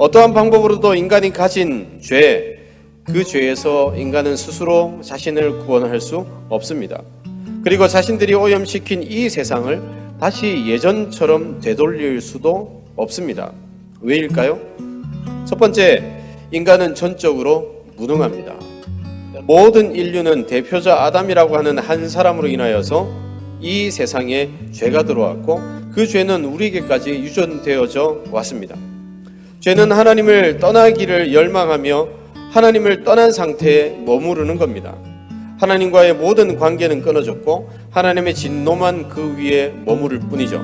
어떠한 방법으로도 인간이 가진 죄, 그 죄에서 인간은 스스로 자신을 구원할 수 없습니다. 그리고 자신들이 오염시킨 이 세상을 다시 예전처럼 되돌릴 수도 없습니다. 왜일까요? 첫 번째, 인간은 전적으로 무능합니다. 모든 인류는 대표자 아담이라고 하는 한 사람으로 인하여서 이 세상에 죄가 들어왔고 그 죄는 우리에게까지 유전되어져 왔습니다. 죄는 하나님을 떠나기를 열망하며 하나님을 떠난 상태에 머무르는 겁니다. 하나님과의 모든 관계는 끊어졌고 하나님의 진노만 그 위에 머무를 뿐이죠.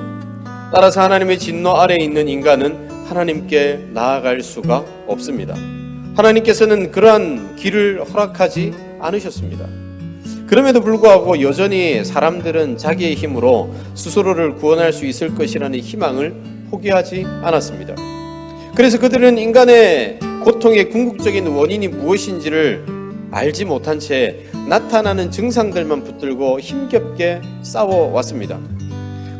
따라서 하나님의 진노 아래에 있는 인간은 하나님께 나아갈 수가 없습니다. 하나님께서는 그러한 길을 허락하지 않으셨습니다. 그럼에도 불구하고 여전히 사람들은 자기의 힘으로 스스로를 구원할 수 있을 것이라는 희망을 포기하지 않았습니다. 그래서 그들은 인간의 고통의 궁극적인 원인이 무엇인지를 알지 못한 채 나타나는 증상들만 붙들고 힘겹게 싸워왔습니다.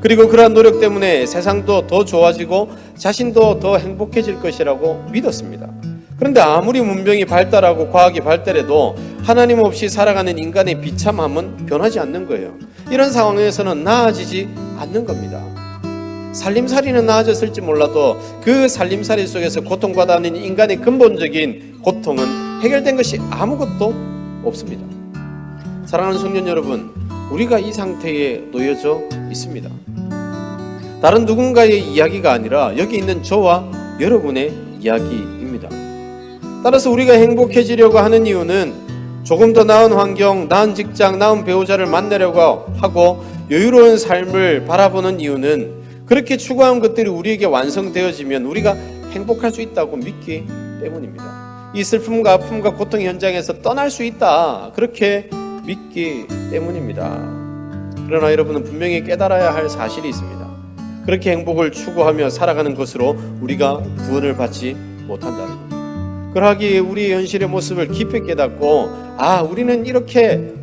그리고 그러한 노력 때문에 세상도 더 좋아지고 자신도 더 행복해질 것이라고 믿었습니다. 그런데 아무리 문명이 발달하고 과학이 발달해도 하나님 없이 살아가는 인간의 비참함은 변하지 않는 거예요. 이런 상황에서는 나아지지 않는 겁니다. 살림살이는 나아졌을지 몰라도 그 살림살이 속에서 고통받아하는 인간의 근본적인 고통은 해결된 것이 아무것도 없습니다. 사랑하는 성도 여러분, 우리가 이 상태에 놓여져 있습니다. 다른 누군가의 이야기가 아니라 여기 있는 저와 여러분의 이야기입니다. 따라서 우리가 행복해지려고 하는 이유는 조금 더 나은 환경, 나은 직장, 나은 배우자를 만나려고 하고 여유로운 삶을 바라보는 이유는 그렇게 추구한 것들이 우리에게 완성되어지면 우리가 행복할 수 있다고 믿기 때문입니다. 이 슬픔과 아픔과 고통 현장에서 떠날 수 있다, 그렇게 믿기 때문입니다. 그러나 여러분은 분명히 깨달아야 할 사실이 있습니다. 그렇게 행복을 추구하며 살아가는 것으로 우리가 구원을 받지 못한다는 것. 그러하기에 우리의 현실의 모습을 깊이 깨닫고 우리는 이렇게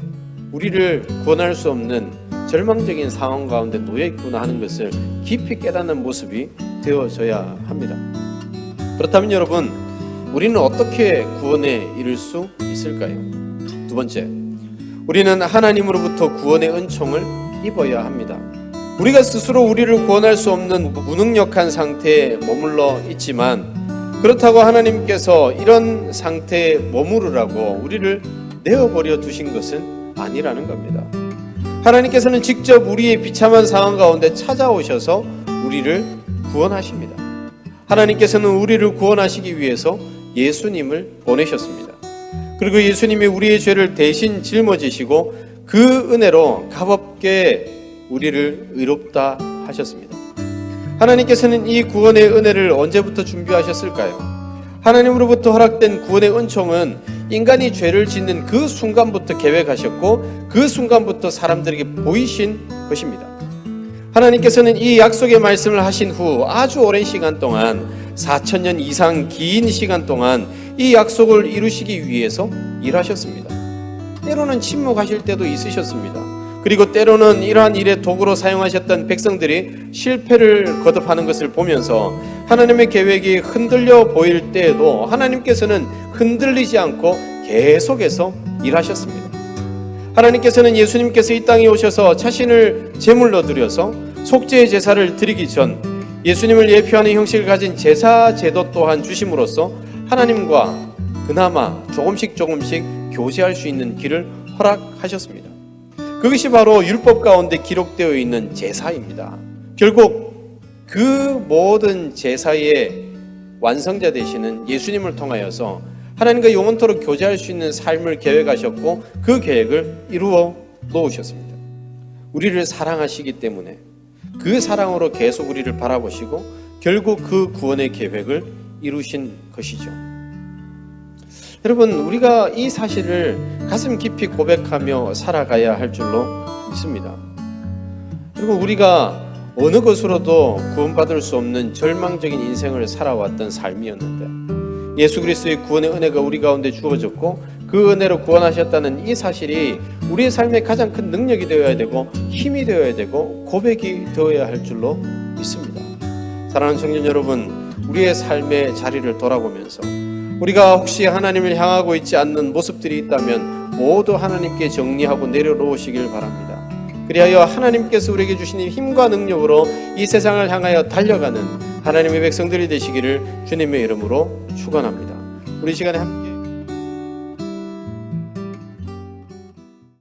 우리를 구원할 수 없는 절망적인 상황 가운데 놓여있구나 하는 것을 깊이 깨닫는 모습이 되어져야 합니다. 그렇다면 여러분, 우리는 어떻게 구원에 이를 수 있을까요? 두 번째, 우리는 하나님으로부터 구원의 은총을 입어야 합니다. 우리가 스스로 우리를 구원할 수 없는 무능력한 상태에 머물러 있지만 그렇다고 하나님께서 이런 상태에 머무르라고 우리를 내어버려 두신 것은 아니라는 겁니다. 하나님께서는 직접 우리의 비참한 상황 가운데 찾아오셔서 우리를 구원하십니다. 하나님께서는 우리를 구원하시기 위해서 예수님을 보내셨습니다. 그리고 예수님이 우리의 죄를 대신 짊어지시고 그 은혜로 값없게 우리를 의롭다 하셨습니다. 하나님께서는 이 구원의 은혜를 언제부터 준비하셨을까요? 하나님으로부터 허락된 구원의 은총은 인간이 죄를 짓는 그 순간부터 계획하셨고 그 순간부터 사람들에게 보이신 것입니다. 하나님께서는 이 약속의 말씀을 하신 후 아주 오랜 시간 동안 4,000년 이상 긴 시간 동안 이 약속을 이루시기 위해서 일하셨습니다. 때로는 침묵하실 때도 있으셨습니다. 그리고 때로는 이러한 일의 도구로 사용하셨던 백성들이 실패를 거듭하는 것을 보면서 하나님의 계획이 흔들려 보일 때에도 하나님께서는 흔들리지 않고 계속해서 일하셨습니다. 하나님께서는 예수님께서 이 땅에 오셔서 자신을 제물로 드려서 속죄의 제사를 드리기 전 예수님을 예표하는 형식을 가진 제사 제도 또한 주심으로써 하나님과 그나마 조금씩 교제할 수 있는 길을 허락하셨습니다. 그것이 바로 율법 가운데 기록되어 있는 제사입니다. 결국 그 모든 제사의 완성자 되시는 예수님을 통하여서 하나님과 영원토록 교제할 수 있는 삶을 계획하셨고 그 계획을 이루어 놓으셨습니다. 우리를 사랑하시기 때문에 그 사랑으로 계속 우리를 바라보시고 결국 그 구원의 계획을 이루신 것이죠. 여러분, 우리가 이 사실을 가슴 깊이 고백하며 살아가야 할 줄로 믿습니다. 그리고 우리가 어느 것으로도 구원받을 수 없는 절망적인 인생을 살아왔던 삶이었는데 예수 그리스도의 구원의 은혜가 우리 가운데 주어졌고 그 은혜로 구원하셨다는 이 사실이 우리의 삶의 가장 큰 능력이 되어야 되고 힘이 되어야 되고 고백이 되어야 할 줄로 믿습니다. 사랑하는 청년 여러분, 우리의 삶의 자리를 돌아보면서 우리가 혹시 하나님을 향하고 있지 않는 모습들이 있다면 모두 하나님께 정리하고 내려놓으시길 바랍니다. 그리하여 하나님께서 우리에게 주신 힘과 능력으로 이 세상을 향하여 달려가는 하나님의 백성들이 되시기를 주님의 이름으로 축원합니다. 우리 시간에